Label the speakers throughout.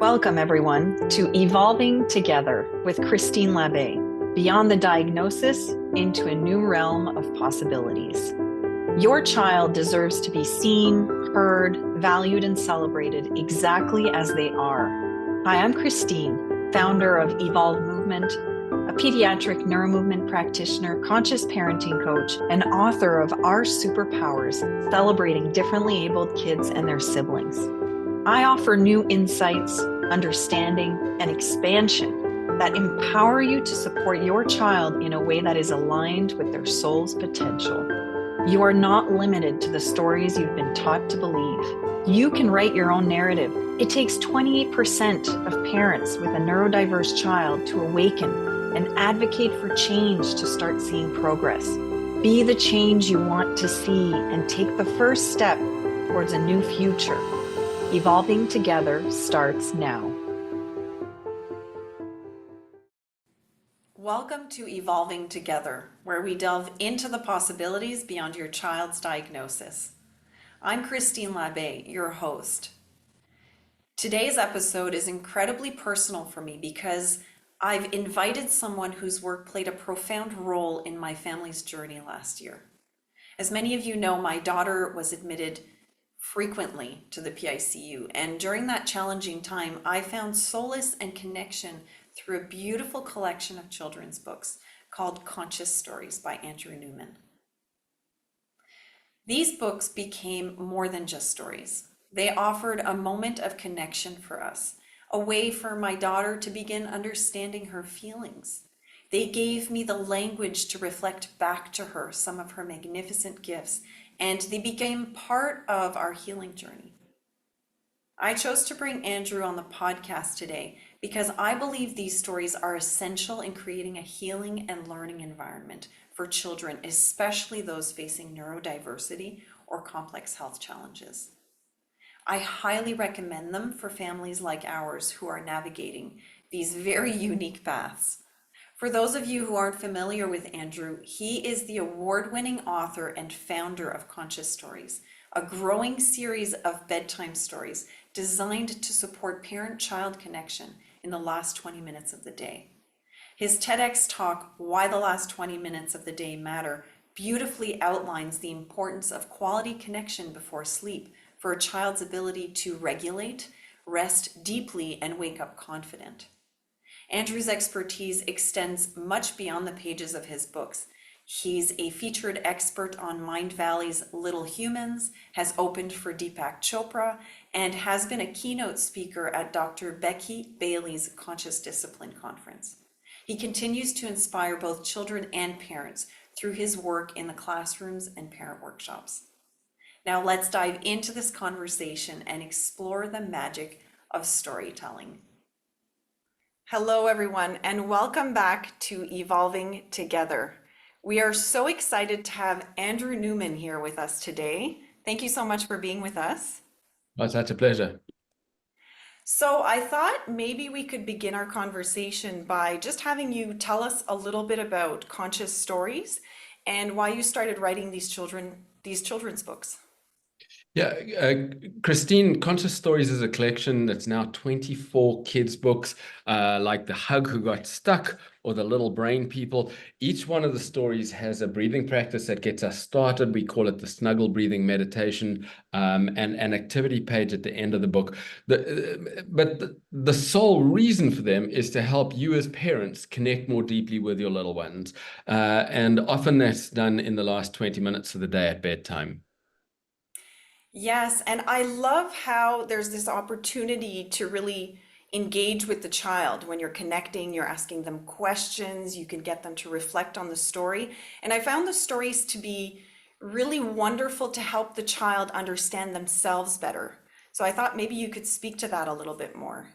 Speaker 1: Welcome, everyone, to Evolving Together with Christine Labbé, beyond the diagnosis into a new realm of possibilities. Your child deserves to be seen, heard, valued, and celebrated exactly as they are. Hi, I'm Christine, founder of Evolve Movement, a pediatric neuromovement practitioner, conscious parenting coach, and author of Our Superpowers, celebrating differently abled kids and their siblings. I offer new insights, understanding, and expansion that empower you to support your child in a way that is aligned with their soul's potential. You are not limited to the stories you've been taught to believe. You can write your own narrative. It takes 28% of parents with a neurodiverse child to awaken and advocate for change to start seeing progress. Be the change you want to see and take the first step towards a new future. Evolving Together starts now. Welcome to Evolving Together, where we delve into the possibilities beyond your child's diagnosis. I'm Christine Labbé, your host. Today's episode is incredibly personal for me because I've invited someone whose work played a profound role in my family's journey last year. As many of you know, my daughter was admitted frequently to the PICU, and during that challenging time, I found solace and connection through a beautiful collection of children's books called Conscious Stories by Andrew Newman. These books became more than just stories. They offered a moment of connection for us, a way for my daughter to begin understanding her feelings. They gave me the language to reflect back to her some of her magnificent gifts, and they became part of our healing journey. I chose to bring Andrew on the podcast today because I believe these stories are essential in creating a healing and learning environment for children, especially those facing neurodiversity or complex health challenges. I highly recommend them for families like ours who are navigating these very unique paths. For those of you who aren't familiar with Andrew, he is the award-winning author and founder of Conscious Stories, a growing series of bedtime stories designed to support parent-child connection in the last 20 minutes of the day. His TEDx talk, Why the Last 20 Minutes of the Day Matter, beautifully outlines the importance of quality connection before sleep for a child's ability to regulate, rest deeply, and wake up confident. Andrew's expertise extends much beyond the pages of his books. He's a featured expert on Mindvalley's Little Humans, has opened for Deepak Chopra, and has been a keynote speaker at Dr. Becky Bailey's Conscious Discipline Conference. He continues to inspire both children and parents through his work in the classrooms and parent workshops. Now let's dive into this conversation and explore the magic of storytelling. Hello, everyone, and welcome back to Evolving Together. We are so excited to have Andrew Newman here with us today. Thank you so much for being with us.
Speaker 2: Oh, it's such a pleasure.
Speaker 1: So I thought maybe we could begin our conversation by just having you tell us a little bit about Conscious Stories and why you started writing these children's books.
Speaker 2: Yeah, Christine, Conscious Stories is a collection that's now 24 kids' books, like The Hug Who Got Stuck or The Little Brain People. Each one of the stories has a breathing practice that gets us started. We call it the Snuggle Breathing Meditation, and an activity page at the end of the book. But the sole reason for them is to help you as parents connect more deeply with your little ones. And often that's done in the last 20 minutes of the day at bedtime.
Speaker 1: Yes, and I love how there's this opportunity to really engage with the child when you're connecting, you're asking them questions, you can get them to reflect on the story. And I found the stories to be really wonderful to help the child understand themselves better. So I thought maybe you could speak to that a little bit more.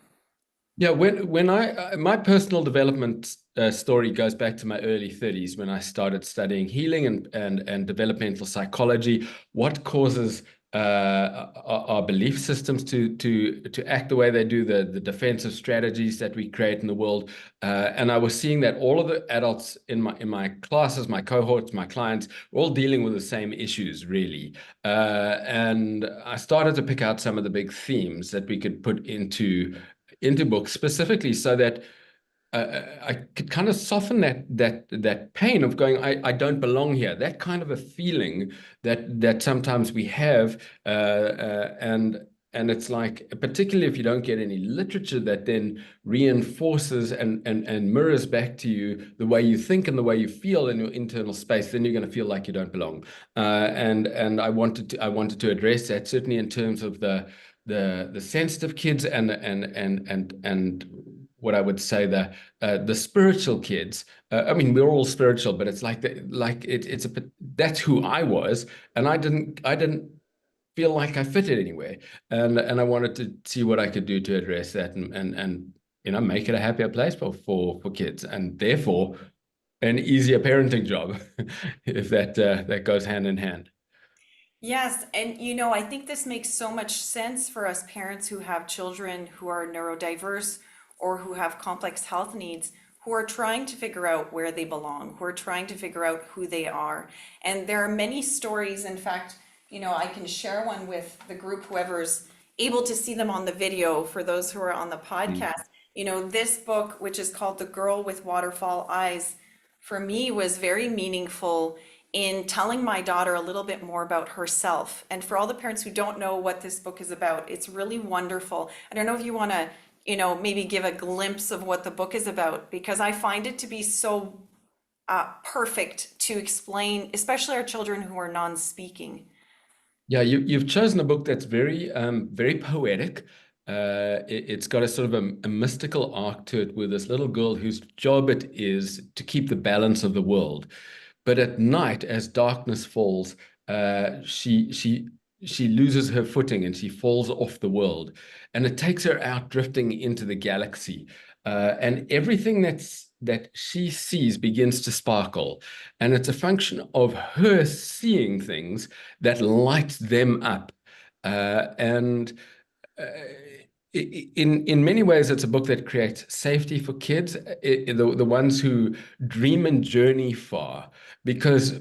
Speaker 2: Yeah, my personal development story goes back to my early 30s when I started studying healing and developmental psychology. What causes our belief systems to act the way they do, the defensive strategies that we create in the world, and I was seeing that all of the adults in my classes, my cohorts, my clients, were all dealing with the same issues, really. And I started to pick out some of the big themes that we could put into into books specifically so that I could kind of soften that pain of going, I don't belong here. That kind of a feeling that sometimes we have, and it's like, particularly if you don't get any literature that then reinforces and mirrors back to you the way you think and the way you feel in your internal space, then you're going to feel like you don't belong. And I wanted to address that, certainly in terms of the sensitive kids and what I would say the spiritual kids. I mean, we're all spiritual, but it's like that's who I was, and I didn't feel like I fitted anywhere, and I wanted to see what I could do to address that and make it a happier place for kids, and therefore an easier parenting job, if that goes hand in hand.
Speaker 1: Yes, and I think this makes so much sense for us parents who have children who are neurodiverse or who have complex health needs, who are trying to figure out where they belong, who are trying to figure out who they are. And there are many stories. In fact, I can share one with the group, whoever's able to see them on the video for those who are on the
Speaker 2: Mm.
Speaker 1: podcast. This book, which is called The Girl with Waterfall Eyes, for me was very meaningful in telling my daughter a little bit more about herself. And for all the parents who don't know what this book is about, it's really wonderful. I don't know if you want to, maybe give a glimpse of what the book is about, because I find it to be so perfect to explain, especially our children who are non-speaking.
Speaker 2: Yeah, you've chosen a book that's very poetic. It's got a sort of a mystical arc to it, with this little girl whose job it is to keep the balance of the world. But at night, as darkness falls, she loses her footing and she falls off the world, and it takes her out drifting into the galaxy. And everything that she sees begins to sparkle, and it's a function of her seeing things that light them up. And uh, in many ways, it's a book that creates safety for kids, the ones who dream and journey far, because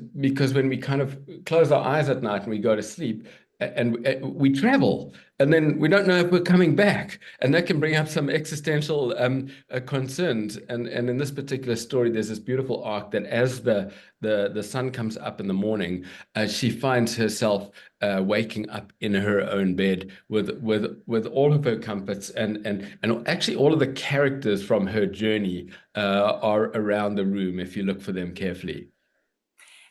Speaker 2: when we kind of close our eyes at night and we go to sleep, and we travel, and then we don't know if we're coming back, and that can bring up some existential concerns. And in this particular story, there's this beautiful arc that as the sun comes up in the morning, she finds herself waking up in her own bed with all of her comforts, and actually all of the characters from her journey are around the room if you look for them carefully.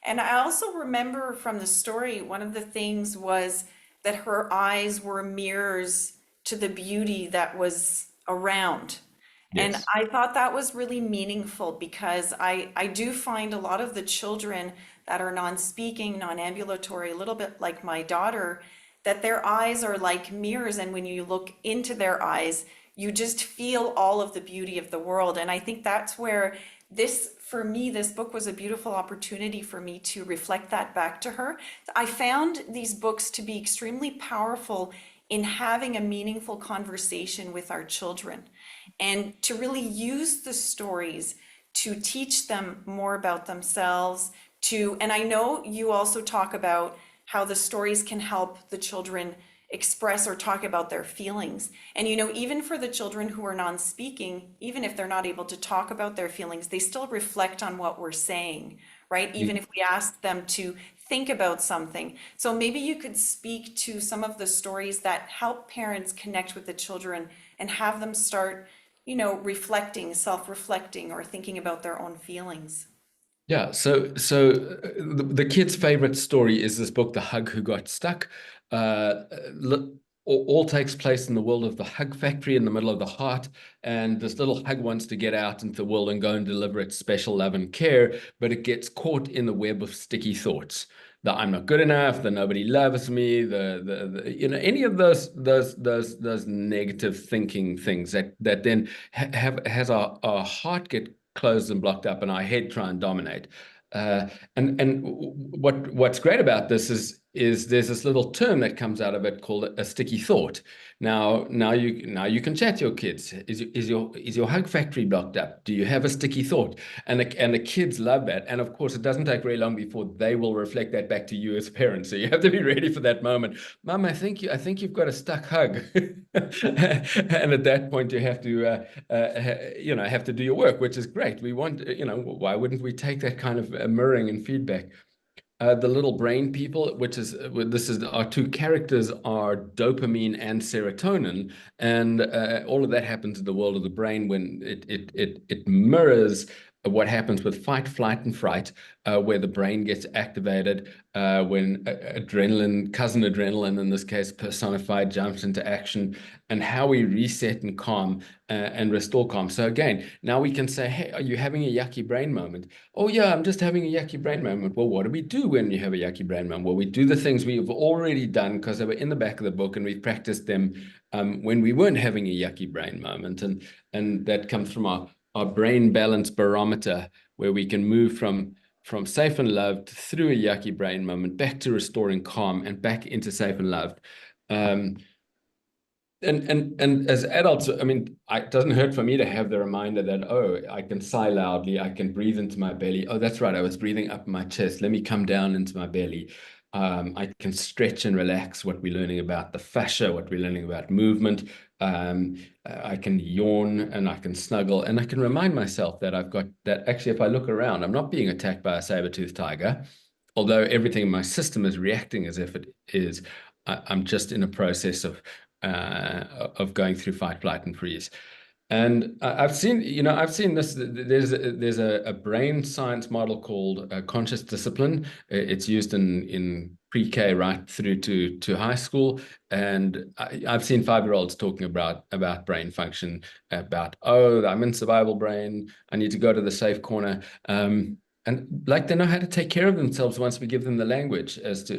Speaker 1: And I also remember from the story, one of the things was that her eyes were mirrors to the beauty that was around. And
Speaker 2: Yes.
Speaker 1: I thought that was really meaningful, because I do find a lot of the children that are non-speaking, non-ambulatory, a little bit like my daughter, that their eyes are like mirrors. And when you look into their eyes, you just feel all of the beauty of the world. And I think that's where for me, this book was a beautiful opportunity for me to reflect that back to her. I found these books to be extremely powerful in having a meaningful conversation with our children, and to really use the stories to teach them more about themselves. And I know you also talk about how the stories can help the children express or talk about their feelings. And even for the children who are non-speaking, even if they're not able to talk about their feelings, they still reflect on what we're saying, right? Even if we ask them to think about something. So maybe you could speak to some of the stories that help parents connect with the children and have them start, reflecting, self-reflecting, or thinking about their own feelings.
Speaker 2: Yeah, so the kid's favorite story is this book, The Hug Who Got Stuck. All takes place in the world of the hug factory in the middle of the heart, and this little hug wants to get out into the world and go and deliver its special love and care, but it gets caught in the web of sticky thoughts. The I'm not good enough, the nobody loves me, any of those negative thinking things that then has our heart get closed and blocked up, and our head try and dominate. And what's great about this is there's this little term that comes out of it called a sticky thought. Now you can chat to your kids. Is your hug factory blocked up? Do you have a sticky thought? And the kids love that. And of course, it doesn't take very long before they will reflect that back to you as parents. So you have to be ready for that moment. Mom, I think you've got a stuck hug. And at that point, you have to have to do your work, which is great. We want, why wouldn't we take that kind of mirroring and feedback? The little brain people, which is this is our two characters are dopamine and serotonin, and all of that happens in the world of the brain when it mirrors what happens with fight, flight, and fright, where the brain gets activated when adrenaline, cousin adrenaline in this case, personified, jumps into action, and how we reset and calm and restore calm. So again, now we can say, hey, are you having a yucky brain moment? Oh, yeah, I'm just having a yucky brain moment. Well, what do we do when you have a yucky brain moment? Well, we do the things we've already done because they were in the back of the book and we've practiced them when we weren't having a yucky brain moment. And that comes from our brain balance barometer, where we can move from safe and loved through a yucky brain moment back to restoring calm and back into safe and loved. Um, and as adults, I mean, it doesn't hurt for me to have the reminder that, oh, I can sigh loudly, I can breathe into my belly. Oh, that's right, I was breathing up my chest. Let me come down into my belly. I can stretch and relax, what we're learning about the fascia, what we're learning about movement. I can yawn and I can snuggle, and I can remind myself that I've got that actually, if I look around, I'm not being attacked by a saber-toothed tiger, although everything in my system is reacting as if it is. I'm just in a process of going through fight, flight, and freeze. And I've seen this. There's a brain science model called conscious discipline. It's used in pre-K right through to high school, and I've seen 5-year-olds talking about brain function, about, oh, I'm in survival brain, I need to go to the safe corner. And like they know how to take care of themselves once we give them the language as to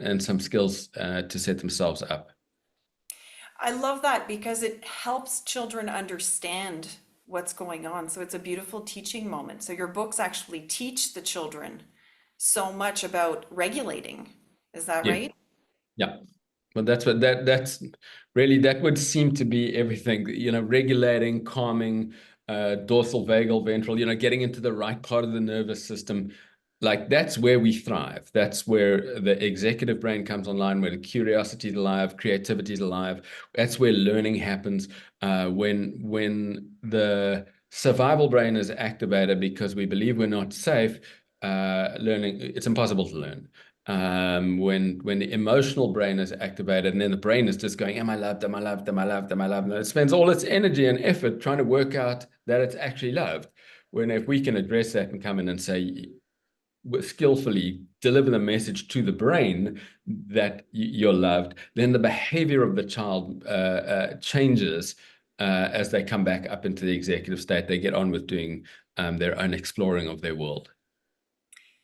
Speaker 2: and some skills to set themselves up.
Speaker 1: I love that because it helps children understand what's going on. So it's a beautiful teaching moment. So your books actually teach the children so much about regulating. Is that
Speaker 2: Yeah,
Speaker 1: right?
Speaker 2: yeah. Well, that's really, that would seem to be everything, regulating, calming, dorsal, vagal, ventral, getting into the right part of the nervous system. Like that's where we thrive. That's where the executive brain comes online, where the curiosity is alive, creativity is alive. That's where learning happens. When the survival brain is activated because we believe we're not safe, learning, it's impossible to learn. When the emotional brain is activated, and then the brain is just going, am I loved? Am I loved? Am I loved? Am I loved? And it spends all its energy and effort trying to work out that it's actually loved. When if we can address that and come in and say, skillfully deliver the message to the brain that you're loved, then the behavior of the child changes as they come back up into the executive state. They get on with doing their own exploring of their world.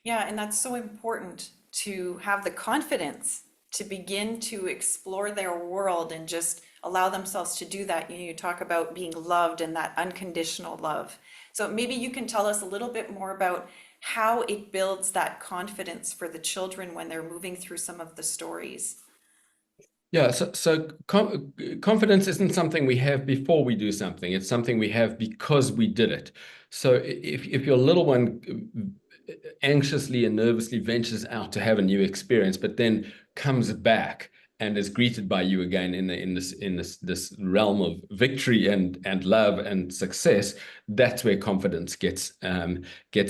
Speaker 1: Yeah, and that's so important to have the confidence to begin to explore their world and just allow themselves to do that. You talk about being loved and that unconditional love. So maybe you can tell us a little bit more about how it builds that confidence for the children when they're moving through some of the stories.
Speaker 2: Yeah, so confidence isn't something we have before we do something. It's something we have because we did it. So if your little one anxiously and nervously ventures out to have a new experience, but then comes back and is greeted by you again in this realm of victory and love and success, that's where confidence gets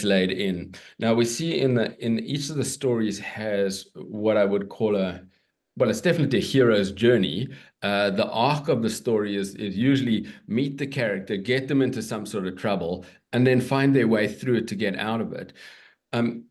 Speaker 2: laid in. Now we see in each of the stories has what I would call well, it's definitely a hero's journey. The arc of the story is usually meet the character, get them into some sort of trouble, and then find their way through it to get out of it. Um,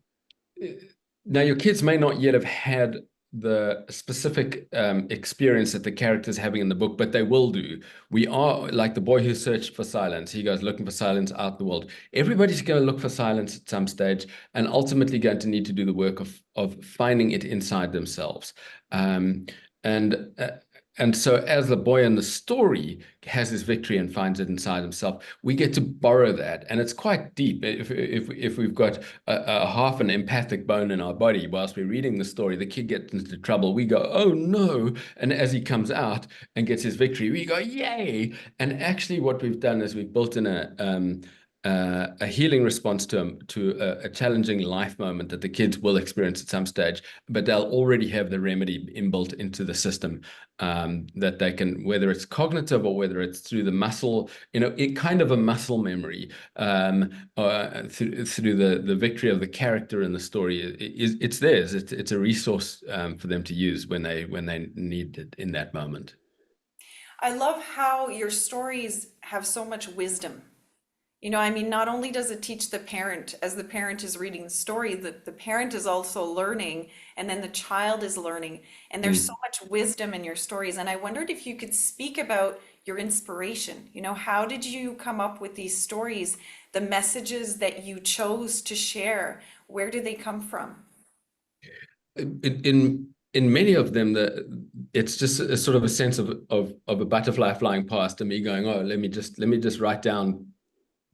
Speaker 2: Now, your kids may not yet have had the specific experience that the character's having in the book, but they will do. We are like the boy who searched for silence. He goes looking for silence out in the world. Everybody's going to look for silence at some stage, and ultimately going to need to do the work of finding it inside themselves. Um, and and so as the boy in the story has his victory and finds it inside himself, we get to borrow that. And it's quite deep. If we've got a half an empathic bone in our body whilst we're reading the story, the kid gets into trouble, we go, oh no. And as he comes out and gets his victory, we go, yay. And actually what we've done is we've built in a healing response to a challenging life moment that the kids will experience at some stage, but they'll already have the remedy inbuilt into the system, that they can, whether it's cognitive or whether it's through the muscle, it kind of a muscle memory, through the victory of the character in the story. It's theirs. It's a resource, for them to use when they need it in that moment.
Speaker 1: I love how your stories have so much wisdom. I mean, not only does it teach the parent, as the parent is reading the story, that the parent is also learning, and then the child is learning. And there's so
Speaker 2: Mm.
Speaker 1: much wisdom in your stories. And I wondered if you could speak about your inspiration. How did you come up with these stories, the messages that you chose to share? Where did they come from?
Speaker 2: In many of them, it's just a sort of a sense of a butterfly flying past and me going, oh, let me just write down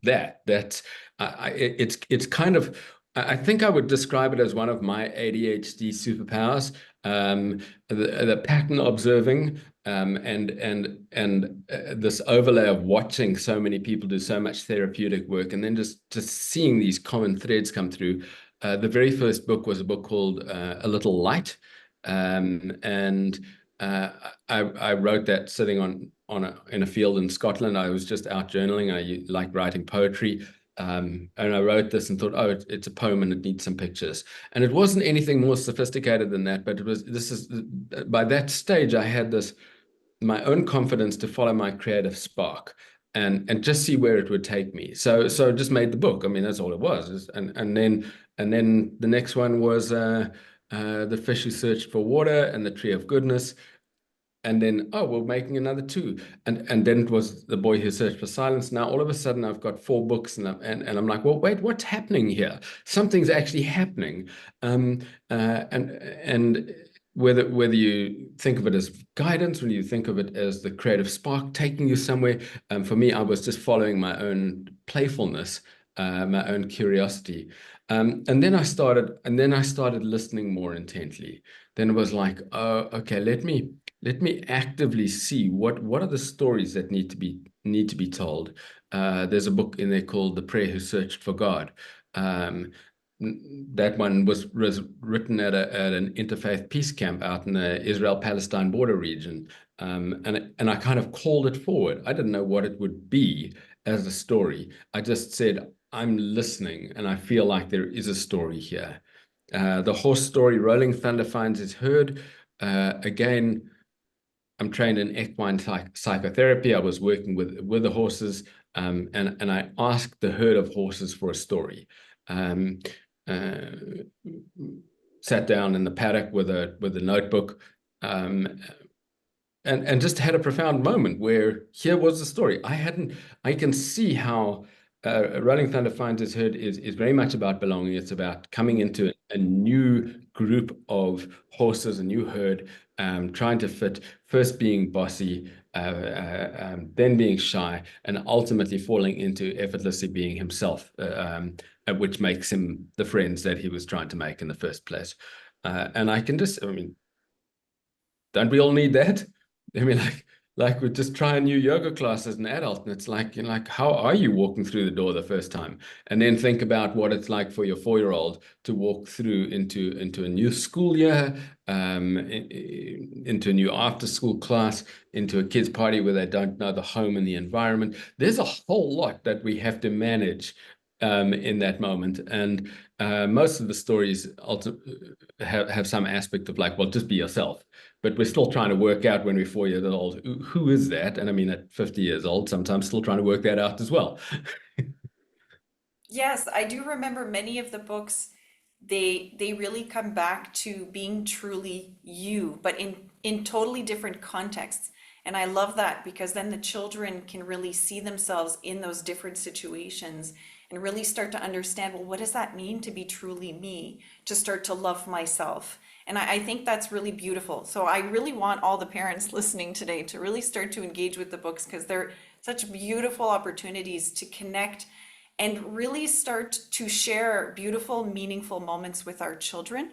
Speaker 2: that it's kind of, I think I would describe it as one of my ADHD superpowers, the pattern observing, and this overlay of watching so many people do so much therapeutic work, and then just seeing these common threads come through. The very first book was a book called A Little Light, and uh, I wrote that sitting in a field in Scotland. I was just out journaling. I like writing poetry. And I wrote this and thought, oh, it's a poem and it needs some pictures. And it wasn't anything more sophisticated than that, but by that stage, I had my own confidence to follow my creative spark and just see where it would take me. So I just made the book. I mean, that's all it was. And then the next one was The Fish Who Searched for Water and The Tree of Goodness. And then, oh, we're making another two. And then it was The Boy Who Searched for Silence. Now all of a sudden I've got four books, and I'm like, well, wait, what's happening here? Something's actually happening. And whether you think of it as guidance, whether you think of it as the creative spark taking you somewhere, for me, I was just following my own playfulness, my own curiosity. And then I started listening more intently. Then it was like, oh, okay, let me actively see what are the stories that need to be told. There's a book in there called The Prayer Who Searched for God. Um, that one was written at an interfaith peace camp out in the Israel-Palestine border region. And I kind of called it forward. I didn't know what it would be as a story. I just said, I'm listening, and I feel like there is a story here. The horse story, Rolling Thunder Finds His Herd. Again, I'm trained in equine psychotherapy. I was working with the horses, and I asked the herd of horses for a story. Um, uh, Sat down in the paddock with a notebook, um, and just had a profound moment where here was the story. I can see how Rolling Thunder Finds His Herd is very much about belonging. It's about coming into a new group of horses, a new herd, trying to fit, first being bossy, then being shy, and ultimately falling into effortlessly being himself, which makes him the friends that he was trying to make in the first place. And I mean, don't we all need that? I mean, like we just try a new yoga class as an adult, and it's like, how are you walking through the door the first time? And then think about what it's like for your 4-year-old to walk through into a new school year, into a new after-school class, into a kids' party where they don't know the home and the environment. There's a whole lot that we have to manage in that moment, and most of the stories also have some aspect of like, well, just be yourself. But we're still trying to work out when we're 4 years old, who is that? And I mean, at 50 years old, sometimes still trying to work that out as well.
Speaker 1: Yes, I do remember many of the books, they really come back to being truly you, but in totally different contexts. And I love that because then the children can really see themselves in those different situations and really start to understand, well, what does that mean to be truly me? To start to love myself And I think that's really beautiful. So I really want all the parents listening today to really start to engage with the books, because they're such beautiful opportunities to connect and really start to share beautiful, meaningful moments with our children.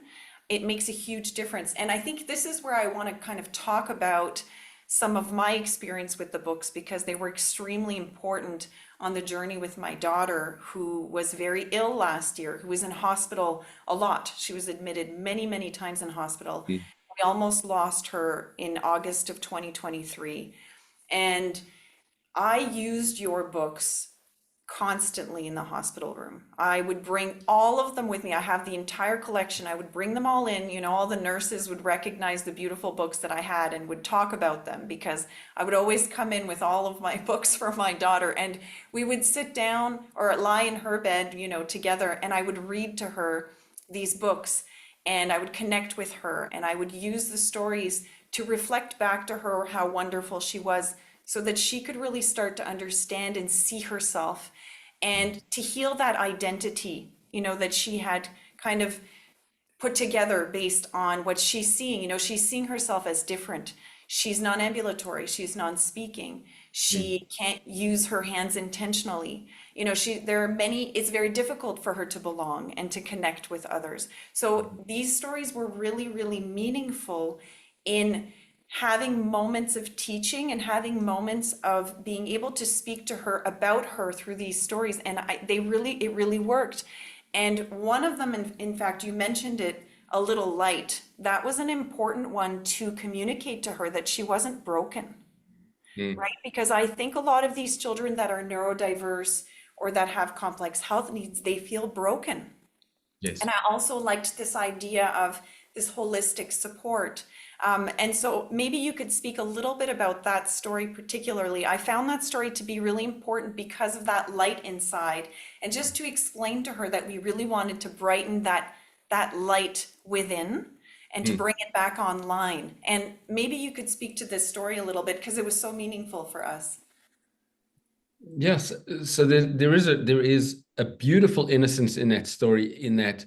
Speaker 1: It makes a huge difference. And I think this is where I want to kind of talk about some of my experience with the books, because they were extremely important on the journey with my daughter, who was very ill last year, who was in hospital a lot. She was admitted many, many times in hospital.
Speaker 2: Mm.
Speaker 1: We almost lost her in August of 2023. And I used your books constantly in the hospital room. I would bring all of them with me. I have the entire collection. I would bring them all in. All the nurses would recognize the beautiful books that I had and would talk about them, because I would always come in with all of my books for my daughter, and we would sit down or lie in her bed, together, and I would read to her these books, and I would connect with her, and I would use the stories to reflect back to her how wonderful she was, so that she could really start to understand and see herself, and to heal that identity, that she had kind of put together based on what she's seeing. She's seeing herself as different. She's non-ambulatory, she's non-speaking,
Speaker 2: Mm.
Speaker 1: she can't use her hands intentionally. There are many, it's very difficult for her to belong and to connect with others. So these stories were really, really meaningful in having moments of teaching and having moments of being able to speak to her about her through these stories. And it really worked. And one of them, in fact, you mentioned it, A Little Light. That was an important one to communicate to her that she wasn't broken,
Speaker 2: Mm.
Speaker 1: right? Because I think a lot of these children that are neurodiverse or that have complex health needs, they feel broken.
Speaker 2: Yes.
Speaker 1: And I also liked this idea of this holistic support. And so maybe you could speak a little bit about that story particularly. I found that story to be really important because of that light inside, and just to explain to her that we really wanted to brighten that light within and to
Speaker 2: Mm.
Speaker 1: bring it back online. And maybe you could speak to this story a little bit, because it was so meaningful for us.
Speaker 2: Yes. So there is a beautiful innocence in that story, in that,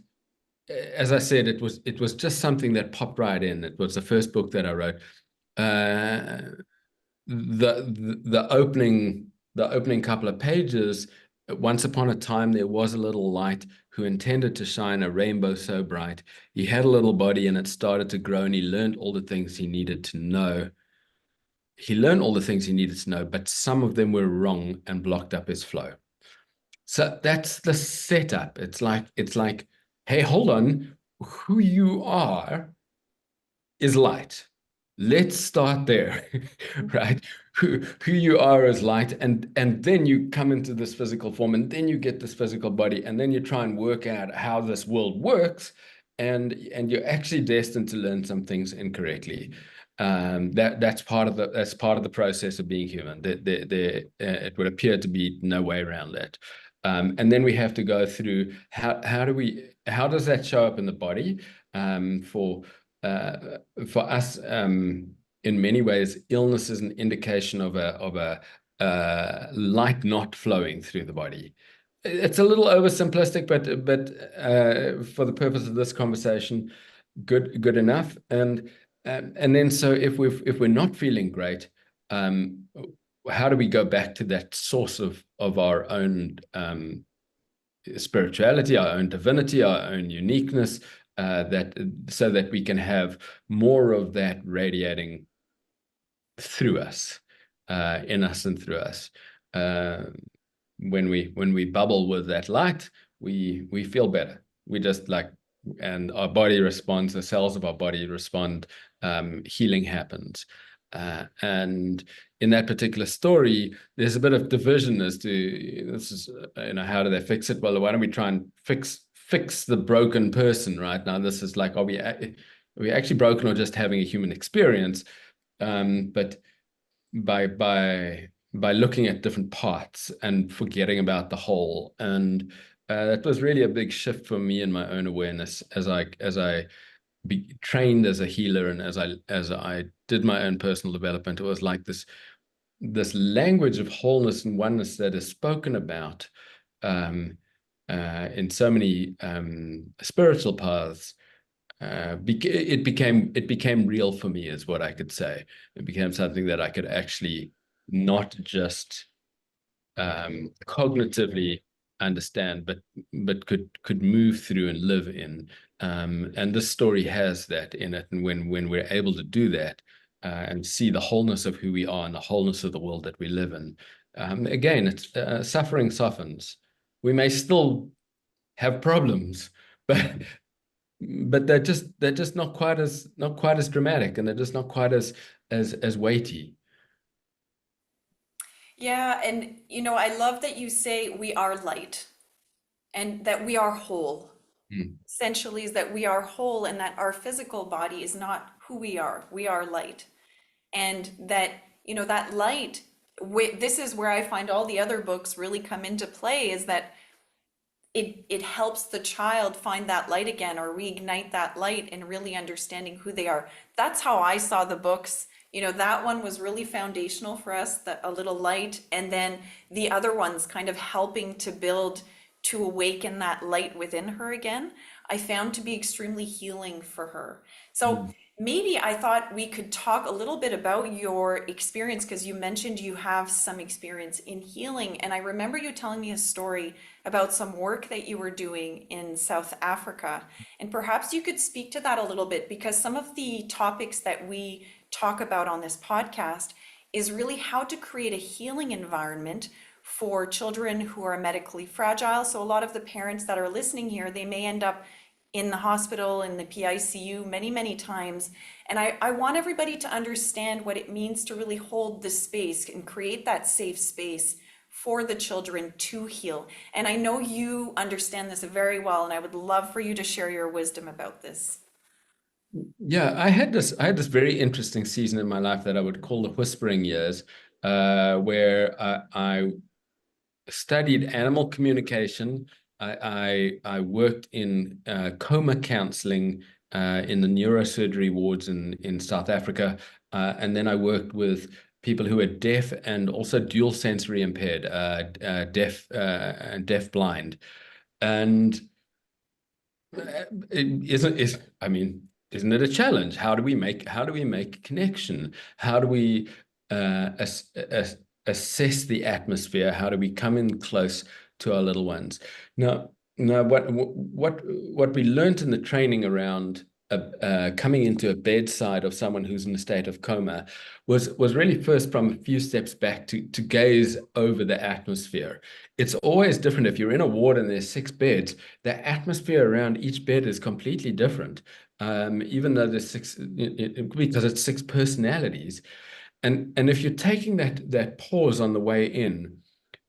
Speaker 2: as I said, it was just something that popped right in. It was the first book that I wrote. Uh, the opening couple of pages. Once upon a time, there was a little light who intended to shine a rainbow so bright. He had a little body, and it started to grow, and he learned all the things he needed to know. He learned all the things he needed to know, but some of them were wrong and blocked up his flow. So that's the setup. It's like, hey, hold on, who you are is light. Let's start there, right? Who you are is light, and then you come into this physical form, and then you get this physical body, and then you try and work out how this world works, and you're actually destined to learn some things incorrectly. That's part of the process of being human. It would appear to be no way around that. And then we have to go through how does that show up in the body? For us, in many ways, illness is an indication of a light not flowing through the body. It's a little oversimplistic, but for the purpose of this conversation, good enough. And then, so if we're not feeling great, um, how do we go back to that source of our own spirituality, our own divinity, our own uniqueness, that so that we can have more of that radiating through us, in us and through us. Uh, when we bubble with that light, we feel better. We just like, and our body responds, the cells of our body respond, healing happens. And in that particular story, there's a bit of division as to, this is, how do they fix it? Well, why don't we try and fix the broken person right now? This is like, are we actually broken, or just having a human experience? But by looking at different parts and forgetting about the whole. And that was really a big shift for me in my own awareness as I be trained as a healer, and as I did my own personal development. It was like this language of wholeness and oneness that is spoken about, in so many spiritual paths, it became real for me, is what I could say. It became something that I could actually not just cognitively understand, but could move through and live in. And this story has that in it. And when we're able to do that and see the wholeness of who we are and the wholeness of the world that we live in, again, it's suffering softens. We may still have problems, but they're just not quite as dramatic, and they're just not quite as weighty.
Speaker 1: Yeah, and I love that you say we are light and that we are whole.
Speaker 2: Mm,
Speaker 1: Essentially, is that we are whole and that our physical body is not who we are. We are light. And that, that light, this is where I find all the other books really come into play, is that it helps the child find that light again or reignite that light and really understanding who they are. That's how I saw the books. That one was really foundational for us, that a little light, and then the other ones kind of helping to build, to awaken that light within her again, I found to be extremely healing for her. So
Speaker 2: mm.
Speaker 1: maybe I thought we could talk a little bit about your experience, because you mentioned you have some experience in healing. And I remember you telling me a story about some work that you were doing in South Africa. And perhaps you could speak to that a little bit, because some of the topics that we talk about on this podcast is really how to create a healing environment for children who are medically fragile. So a lot of the parents that are listening here, they may end up in the hospital, in the PICU many, many times. And I want everybody to understand what it means to really hold the space and create that safe space for the children to heal. And I know you understand this very well, and I would love for you to share your wisdom about this.
Speaker 2: Yeah, I had this very interesting season in my life that I would call the whispering years, where I studied animal communication. I worked in coma counseling in the neurosurgery wards in South Africa, and then I worked with people who are deaf and also dual sensory impaired, deaf and deaf blind, and I mean, isn't it a challenge? How do we make connection? How do we assess the atmosphere? How do we come in close to our little ones? Now, what we learned in the training around coming into a bedside of someone who's in a state of coma was really first from a few steps back to gaze over the atmosphere. It's always different if you're in a ward and there's 6 beds. The atmosphere around each bed is completely different, even though there's six, because it's 6 personalities. And if you're taking that pause on the way in,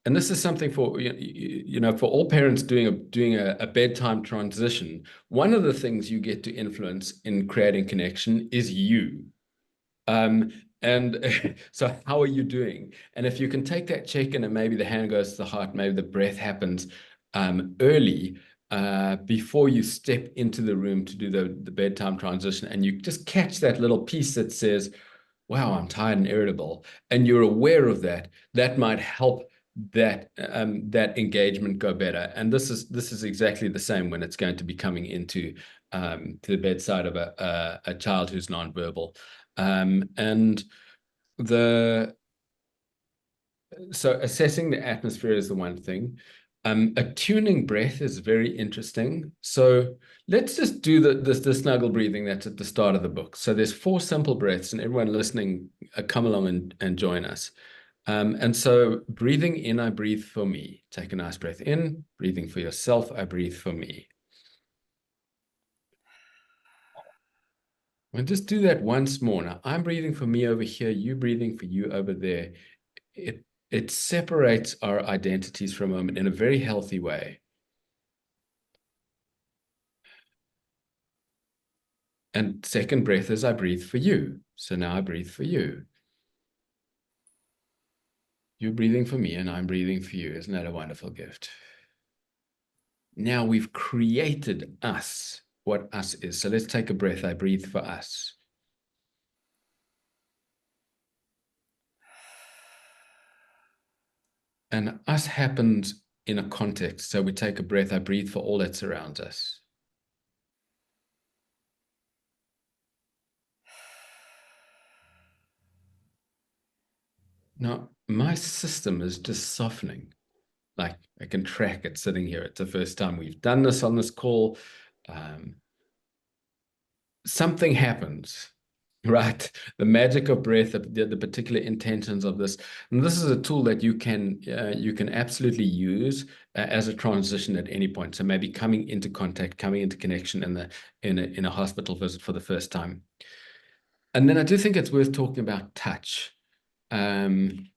Speaker 2: and this is something for for all parents doing a bedtime transition, one of the things you get to influence in creating connection is you. Um, and so how are you doing? And if you can take that check in and maybe the hand goes to the heart, maybe the breath happens early, before you step into the room to do the bedtime transition, and you just catch that little piece that says, wow, I'm tired and irritable, and you're aware of that, that might help that engagement go better. And this is exactly the same when it's going to be coming into to the bedside of a child who's nonverbal. And the so assessing the atmosphere is the one thing. Attuning breath is very interesting. So let's just do the snuggle breathing that's at the start of the book. So there's 4 simple breaths, and everyone listening, come along and join us. And so breathing in, I breathe for me. Take a nice breath in. Breathing for yourself, I breathe for me. And just do that once more. Now, I'm breathing for me over here, you breathing for you over there. It separates our identities for a moment in a very healthy way. And second breath is I breathe for you. So now I breathe for you. You're breathing for me and I'm breathing for you. Isn't that a wonderful gift? Now we've created us, what us is. So let's take a breath. I breathe for us. And us happens in a context. So we take a breath. I breathe for all that surrounds us. Now, my system is just softening. Like I can track it sitting here. It's the first time we've done this on this call. Um, Something happens, right? The magic of breath, the particular intentions of this. And this is a tool that you can absolutely use as a transition at any point. So maybe coming into contact, coming into connection in a hospital visit for the first time. And then I do think it's worth talking about touch. Um,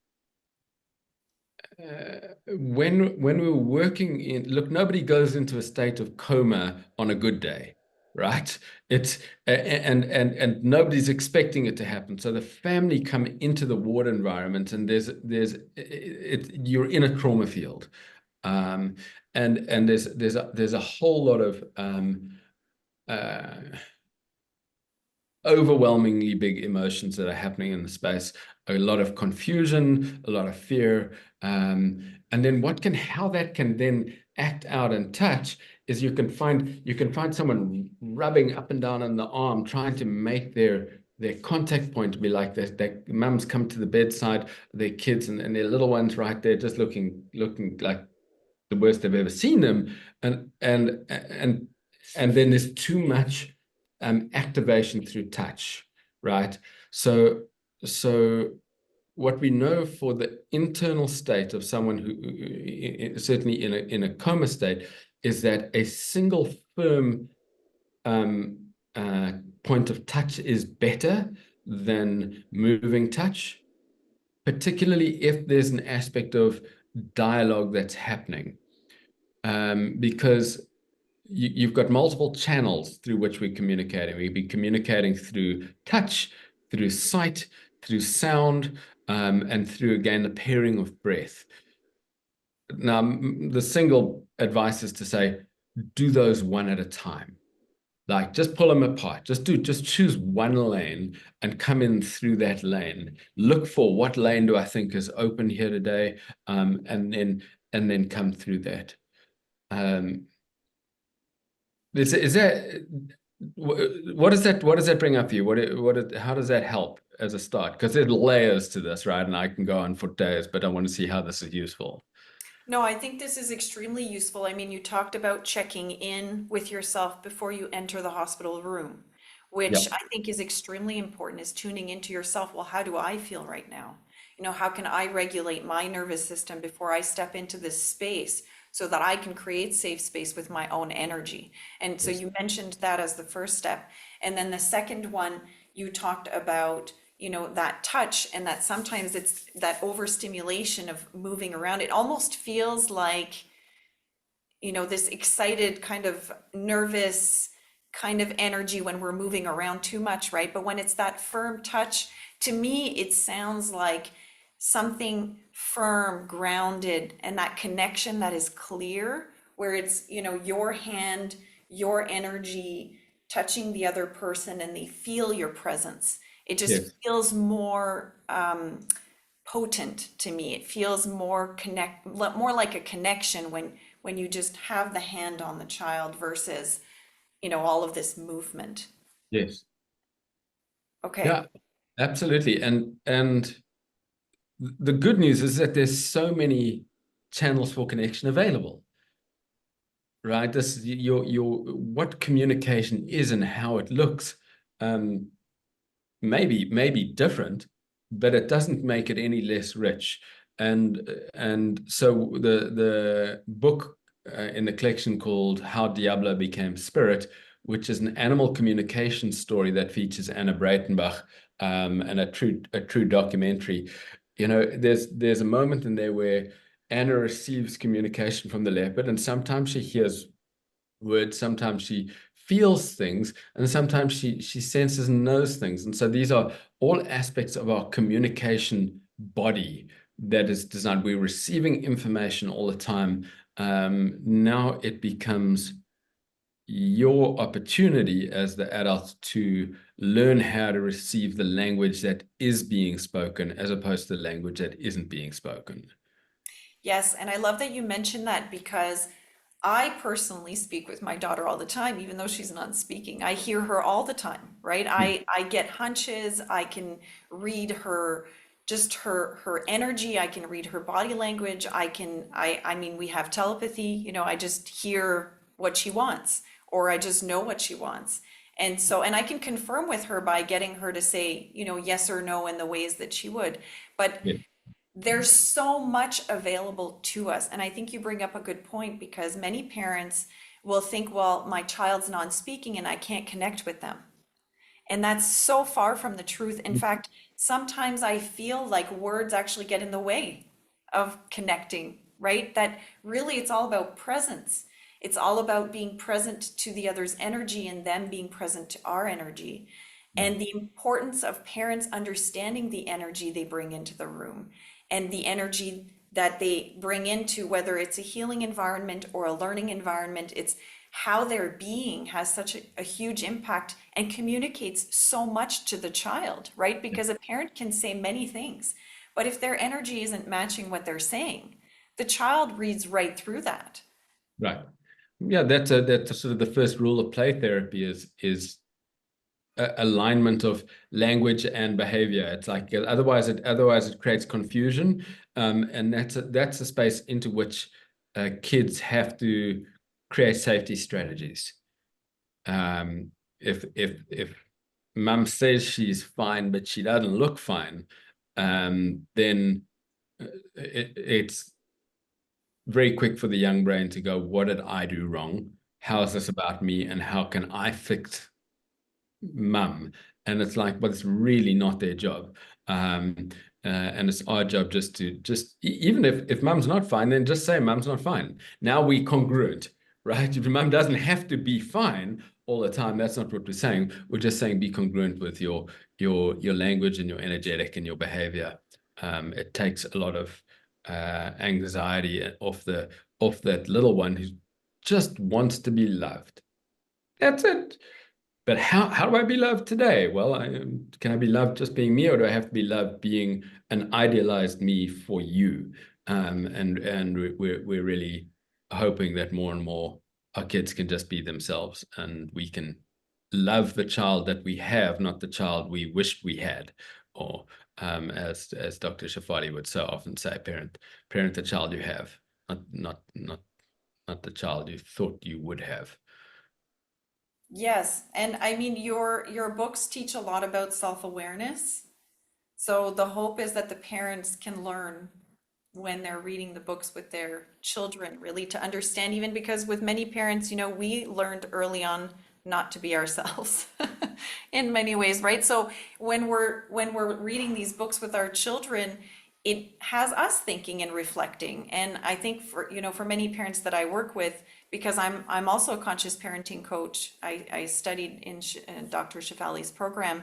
Speaker 2: when we were working in, look, nobody goes into a state of coma on a good day, right? It's and nobody's expecting it to happen. So the family come into the ward environment, and you're in a trauma field, um, and there's a whole lot of uh, overwhelmingly big emotions that are happening in the space, a lot of confusion, a lot of fear. And then how that can then act out and touch is you can find someone rubbing up and down on the arm, trying to make their contact point to be like this. Their mums come to the bedside, their kids and their little ones right there, just looking like the worst they've ever seen them, and then there's too much activation through touch, right? So so what we know for the internal state of someone who certainly in a coma state is that a single firm um, uh, point of touch is better than moving touch, particularly if there's an aspect of dialogue that's happening, because you've got multiple channels through which we're communicating. We'd be communicating through touch, through sight, through sound, and through, again, the pairing of breath. Now, the single advice is to say, do those one at a time. Like just pull them apart. Just choose one lane and come in through that lane. Look for what lane do I think is open here today, and then come through that. Um, is that what does that bring up for you? How does that help as a start? Because there's layers to this, right? And I can go on for days, but I want to see how this is useful.
Speaker 1: No, I think this is extremely useful. I mean, you talked about checking in with yourself before you enter the hospital room,
Speaker 2: Yeah.
Speaker 1: which I think is extremely important, is tuning into yourself. Well, how do I feel right now? You know, how can I regulate my nervous system before I step into this space so that I can create safe space with my own energy? And so
Speaker 2: Yes.
Speaker 1: you mentioned that as the first step. And then the second one, you talked about, you know, that touch, and that sometimes it's that overstimulation of moving around. It almost feels like, you know, this excited kind of nervous kind of energy when we're moving around too much, right? But when it's that firm touch, to me it sounds like something firm, grounded, and that connection that is clear, where it's, you know, your hand, your energy touching the other person, and they feel your presence. It just
Speaker 2: Yes.
Speaker 1: feels more potent to me. It feels more like a connection when you just have the hand on the child versus, you know, all of this movement.
Speaker 2: Yes.
Speaker 1: Okay.
Speaker 2: Yeah, absolutely. And the good news is that there's so many channels for connection available, right? This your what communication is and how it looks. Um, maybe different, but it doesn't make it any less rich. And so the book in the collection called How Diablo Became Spirit, which is an animal communication story that features Anna Breitenbach, and a true documentary. You know, there's a moment in there where Anna receives communication from the leopard, and sometimes she hears words, sometimes she feels things, and sometimes she senses and knows things. And so these are all aspects of our communication body that is designed. We're receiving information all the time. Now it becomes your opportunity as the adult to learn how to receive the language that is being spoken as opposed to the language that isn't being spoken.
Speaker 1: Yes, and I love that you mentioned that, because I personally speak with my daughter all the time, even though she's not speaking. I hear her all the time, right?
Speaker 2: Hmm.
Speaker 1: I get hunches, I can read her just her energy. I can read her body language. I mean, we have telepathy, I just hear what she wants, or I just know what she wants. And so, and I can confirm with her by getting her to say, yes or no in the ways that she would. But
Speaker 2: Yeah.
Speaker 1: there's so much available to us. And I think you bring up a good point, because many parents will think, well, my child's non-speaking and I can't connect with them. And that's so far from the truth. In fact, sometimes I feel like words actually get in the way of connecting, right? That really it's all about presence. It's all about being present to the other's energy and them being present to our energy.
Speaker 2: Yeah.
Speaker 1: And the importance of parents understanding the energy they bring into the room and the energy that they bring into, whether it's a healing environment or a learning environment, it's how their being has such a huge impact and communicates so much to the child, right?
Speaker 2: Yeah.
Speaker 1: Because a parent can say many things, but if their energy isn't matching what they're saying, the child reads right through that.
Speaker 2: Right. Yeah, that's sort of the first rule of play therapy is alignment of language and behavior. It's like otherwise it creates confusion, and that's a space into which kids have to create safety strategies. If mum says she's fine but she doesn't look fine, then it's very quick for the young brain to go, what did I do wrong? How is this about me? And how can I fix mum? And it's like, but it's really not their job. And it's our job just to even if mum's not fine, then just say mum's not fine. Now we congruent, right? If mum doesn't have to be fine all the time, that's not what we're saying. We're just saying be congruent with your language and your energetic and your behavior. It takes a lot of anxiety off that little one who just wants to be loved. That's it. But how do I be loved today? Well, can I be loved just being me, or do I have to be loved being an idealized me for you? And we're really hoping that more and more our kids can just be themselves, and we can love the child that we have, not the child we wished we had, or as Dr. Shafati would so often say, parent the child you have, not the child you thought you would have.
Speaker 1: Yes, and I mean your books teach a lot about self-awareness. So the hope is that the parents can learn when they're reading the books with their children, really to understand, even because with many parents, we learned early on not to be ourselves in many ways, right? So when we're reading these books with our children, it has us thinking and reflecting. And I think for many parents that I work with, because I'm also a conscious parenting coach. I studied in Dr. Shafali's program,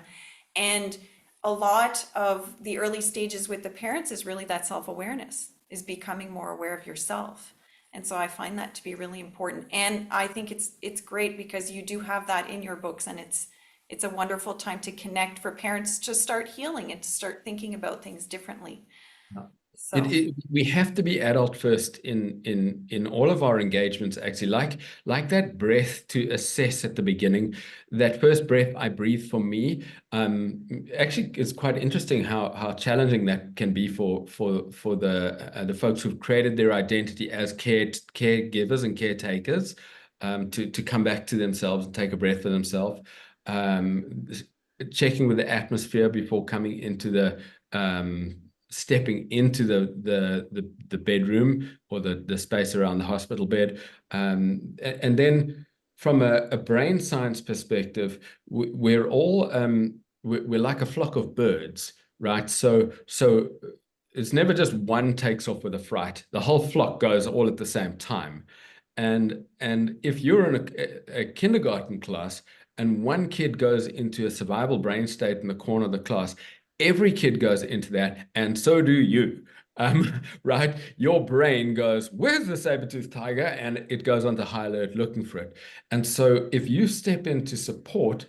Speaker 1: and a lot of the early stages with the parents is really that self-awareness, is becoming more aware of yourself. And so I find that to be really important. And I think it's great because you do have that in your books, and it's a wonderful time to connect for parents to start healing and to start thinking about things differently. So,
Speaker 2: We have to be adult first in all of our engagements, actually, like that breath to assess at the beginning. That first breath I breathe for me, actually it's quite interesting how challenging that can be for the folks who've created their identity as caregivers and caretakers, to come back to themselves and take a breath for themselves. Um, Checking with the atmosphere before coming into stepping into the bedroom or the space around the hospital bed, and then from a brain science perspective, we're all we're like a flock of birds, right? So it's never just one takes off with a fright. The whole flock goes all at the same time. And if you're in a kindergarten class and one kid goes into a survival brain state in the corner of the class, every kid goes into that, and so do you. Right? Your brain goes, where's the saber-toothed tiger? And it goes onto high alert looking for it. And so if you step into support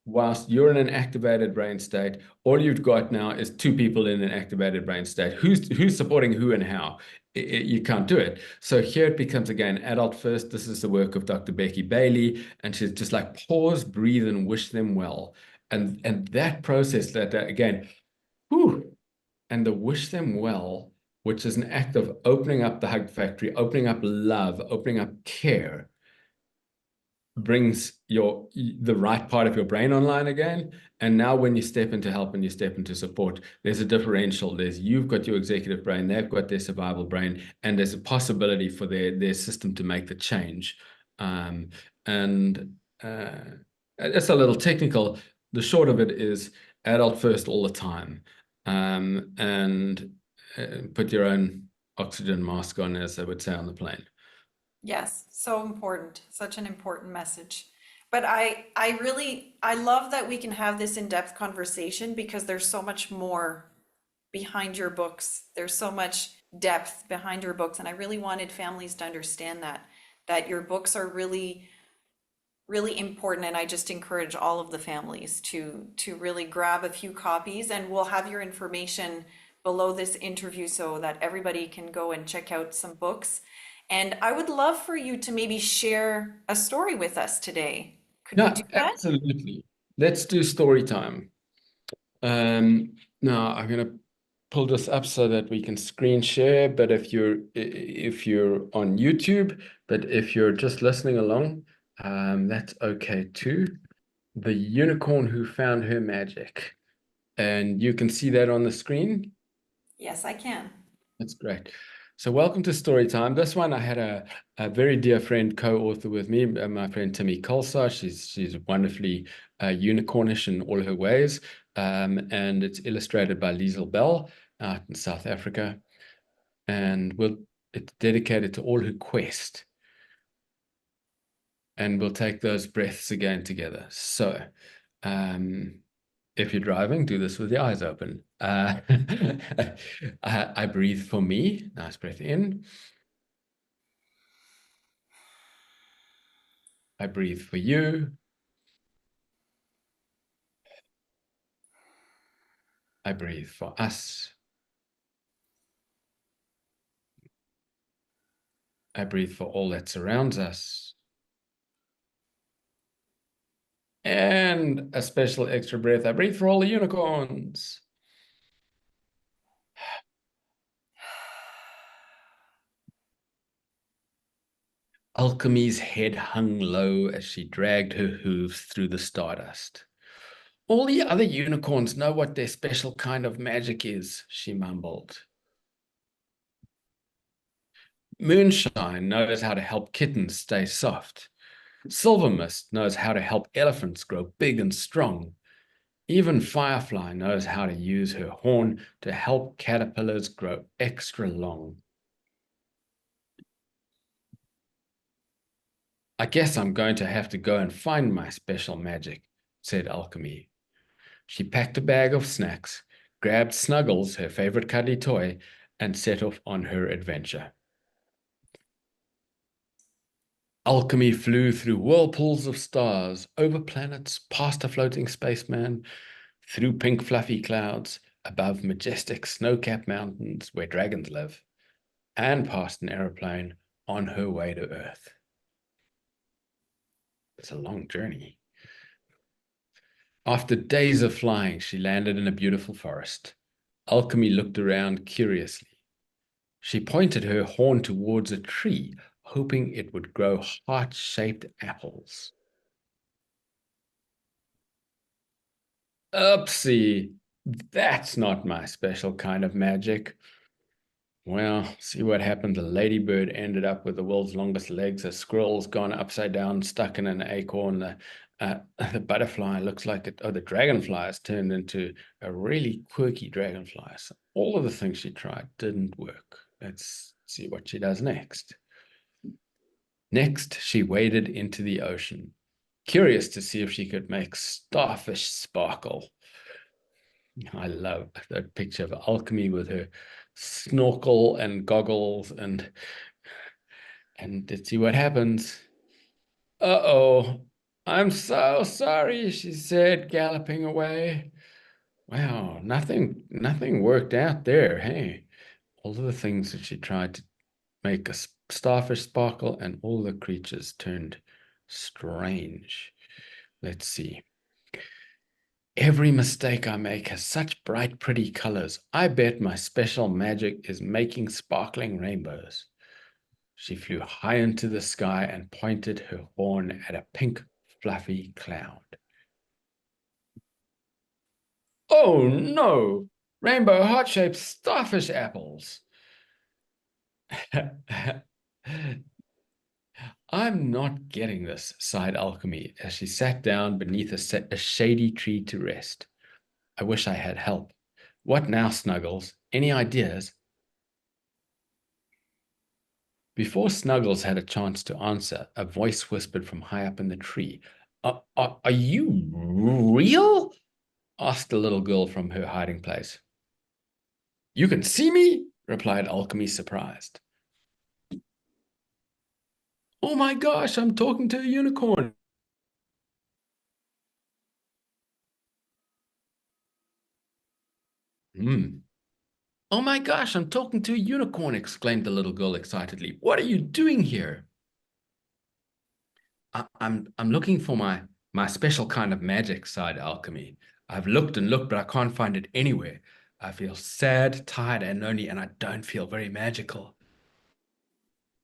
Speaker 2: whilst you're in an activated brain state, all you've got now is two people in an activated brain state. Who's supporting who and how? You can't do it. So here it becomes again adult first. This is the work of Dr. Becky Bailey, and she's just like pause, breathe, and wish them well. And that process, that again, whew, and the wish them well, which is an act of opening up the hug factory, opening up love, opening up care, brings the right part of your brain online again. And now when you step into help and you step into support, there's a differential. You've got your executive brain, they've got their survival brain, and there's a possibility for their system to make the change. And it's a little technical. The short of it is adult first all the time. And put your own oxygen mask on, as they would say on the plane.
Speaker 1: Yes, so important. Such an important message. But I love that we can have this in-depth conversation because there's so much more behind your books. There's so much depth behind your books, and I really wanted families to understand that your books are really really important, and I just encourage all of the families to really grab a few copies, and we'll have your information below this interview so that everybody can go and check out some books. And I would love for you to maybe share a story with us today. Could we
Speaker 2: Yeah,
Speaker 1: do that?
Speaker 2: absolutely. Let's do story time. Now I'm gonna pull this up so that we can screen share. But if you're on YouTube, but if you're just listening along, that's okay too. The unicorn who found her magic, and you can see that on the screen.
Speaker 1: Yes, I can.
Speaker 2: That's great. So welcome to Storytime. This one I had a very dear friend co-author with me, my friend Timmy Kolsar. She's wonderfully unicornish in all her ways. And it's illustrated by Liesel Bell out in South Africa. And it's dedicated to all who quest. And we'll take those breaths again together. So if you're driving, do this with your eyes open. I breathe for me. Nice breath in. I breathe for you. I breathe for us. I breathe for all that surrounds us. And a special extra breath. I breathe for all the unicorns. Alchemy's head hung low as she dragged her hooves through the stardust. All the other unicorns know what their special kind of magic is, she mumbled. Moonshine knows how to help kittens stay soft. Silver Mist knows how to help elephants grow big and strong. Even Firefly knows how to use her horn to help caterpillars grow extra long. I guess I'm going to have to go and find my special magic, said Alchemy. She packed a bag of snacks, grabbed Snuggles, her favorite cuddly toy, and set off on her adventure. Alchemy flew through whirlpools of stars, over planets, past a floating spaceman, through pink fluffy clouds, above majestic snow-capped mountains where dragons live, and past an aeroplane on her way to Earth. It's a long journey. After days of flying, she landed in a beautiful forest. Alchemy looked around curiously. She pointed her horn towards a tree, hoping it would grow heart-shaped apples. Oopsie, that's not my special kind of magic. Well, see what happened. The ladybird ended up with the world's longest legs. A squirrel's gone upside down, stuck in an acorn. The butterfly looks like it, oh, the dragonfly has turned into a really quirky dragonfly. So all of the things she tried didn't work. Let's see what she does next. Next, she waded into the ocean, curious to see if she could make starfish sparkle. I love that picture of Alchemy with her snorkel and goggles and let's see what happens. Uh-oh, I'm so sorry, she said, galloping away. Wow, nothing worked out there, hey. All of the things that she tried to make a starfish sparkle and all the creatures turned strange. Let's see. Every mistake I make has such bright, pretty colors. I bet my special magic is making sparkling rainbows. She flew high into the sky and pointed her horn at a pink, fluffy cloud. Oh no! Rainbow heart-shaped starfish apples! I'm not getting this, sighed Alchemy as she sat down beneath a shady tree to rest. I wish I had help. What now, Snuggles? Any ideas? Before Snuggles had a chance to answer, a voice whispered from high up in the tree. Are you real? Asked the little girl from her hiding place. You can see me? Replied Alchemy, surprised. Oh my gosh, I'm talking to a unicorn. Hmm. Oh my gosh, I'm talking to a unicorn, exclaimed the little girl excitedly. What are you doing here? I'm looking for my special kind of magic, sighed Alchemy. I've looked and looked, but I can't find it anywhere. I feel sad, tired, and lonely, and I don't feel very magical.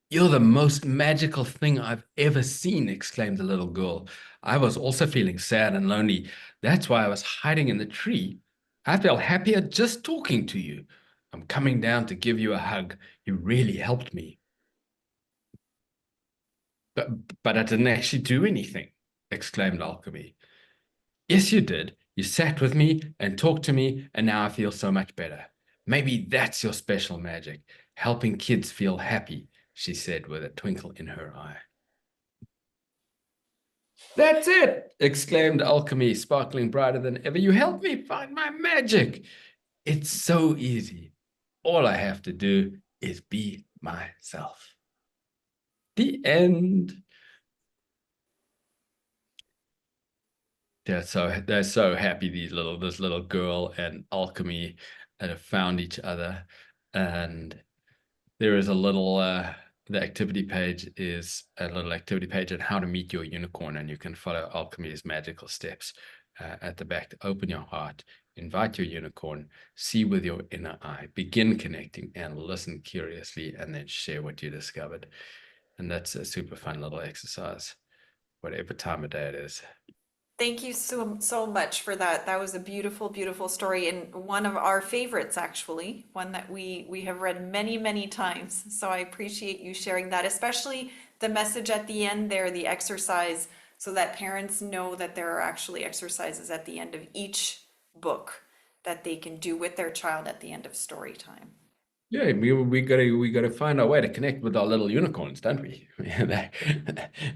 Speaker 2: You're the most magical thing I've ever seen, exclaimed the little girl. I was also feeling sad and lonely. That's why I was hiding in the tree. I feel happier just talking to you. I'm coming down to give you a hug. You really helped me. But, but I didn't actually do anything, exclaimed Alchemy. Yes, you did. You sat with me and talked to me, and now I feel so much better. Maybe that's your special magic, helping kids feel happy, she said with a twinkle in her eye. That's it, exclaimed Alchemy, sparkling brighter than ever. You helped me find my magic. It's so easy. All I have to do is be myself. The end. They're so happy, this little girl and Alchemy have found each other. And there is a little the activity page is a little activity page on how to meet your unicorn, and you can follow Alchemy's magical steps at the back to open your heart, invite your unicorn, see with your inner eye, begin connecting, and listen curiously, and then share what you discovered. And that's a super fun little exercise, whatever time of day it is.
Speaker 1: Thank you so much for that. That was a beautiful, beautiful story and one of our favorites actually, one that we have read many times. So I appreciate you sharing that, especially the message at the end there, the exercise, so that parents know that there are actually exercises at the end of each book that they can do with their child at the end of story time.
Speaker 2: Yeah, we gotta find our way to connect with our little unicorns, don't we?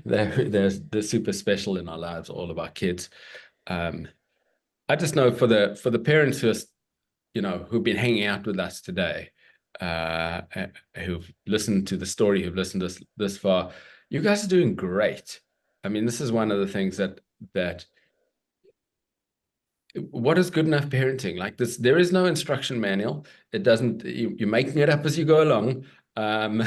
Speaker 2: They're super special in our lives, all of our kids. Um, I just know for the parents who've been hanging out with us today, who've listened to the story, who've listened this far, you guys are doing great. I mean, this is one of the things that what is good enough parenting? Like this, there is no instruction manual. It doesn't, you're making it up as you go along. Um,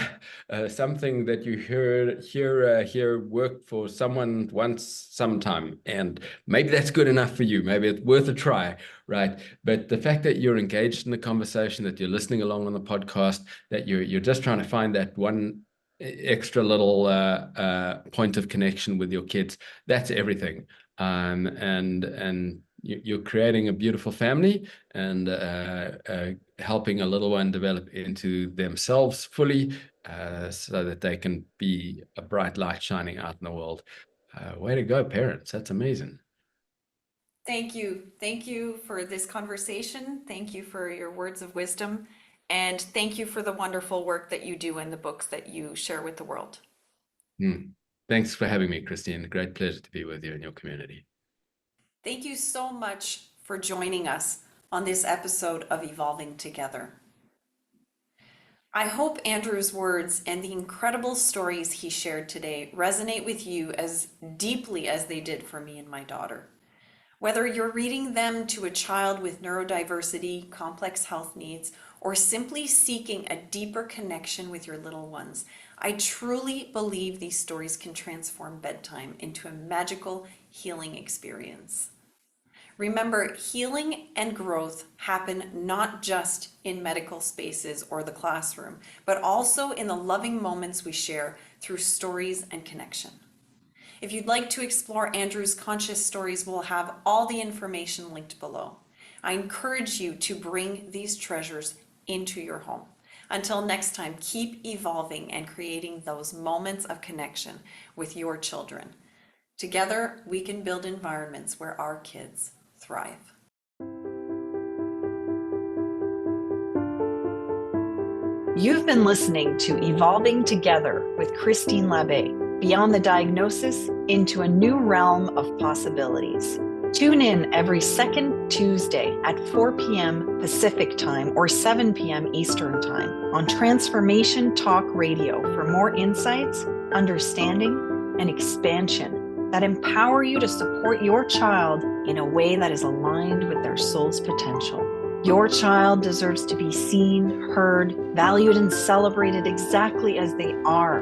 Speaker 2: something that you hear work for someone once sometime, and maybe that's good enough for you. Maybe it's worth a try, right? But the fact that you're engaged in the conversation, that you're listening along on the podcast, that you're just trying to find that one extra little point of connection with your kids, that's everything. And you're creating a beautiful family and helping a little one develop into themselves fully so that they can be a bright light shining out in the world. Way to go, parents. That's amazing.
Speaker 1: Thank you. Thank you for this conversation. Thank you for your words of wisdom. And thank you for the wonderful work that you do in the books that you share with the world.
Speaker 2: Mm. Thanks for having me, Christine. Great pleasure to be with you and your community.
Speaker 1: Thank you so much for joining us on this episode of Evolving Together. I hope Andrew's words and the incredible stories he shared today resonate with you as deeply as they did for me and my daughter. Whether you're reading them to a child with neurodiversity, complex health needs, or simply seeking a deeper connection with your little ones, I truly believe these stories can transform bedtime into a magical healing experience. Remember, healing and growth happen not just in medical spaces or the classroom, but also in the loving moments we share through stories and connection. If you'd like to explore Andrew's conscious stories, we'll have all the information linked below. I encourage you to bring these treasures into your home. Until next time, keep evolving and creating those moments of connection with your children. Together, we can build environments where our kids thrive.
Speaker 3: You've been listening to Evolving Together with Christine Labbe, beyond the diagnosis into a new realm of possibilities. Tune in every second Tuesday at 4 p.m. Pacific Time or 7 p.m. Eastern Time on Transformation Talk Radio for more insights, understanding, and expansion that empower you to support your child in a way that is aligned with their soul's potential. Your child deserves to be seen, heard, valued, and celebrated exactly as they are.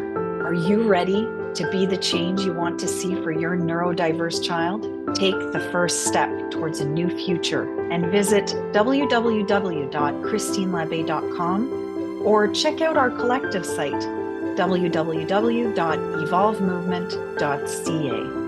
Speaker 3: Are you ready to be the change you want to see for your neurodiverse child? Take the first step towards a new future and visit www.christinelabbe.com or check out our collective site, www.evolvemovement.ca.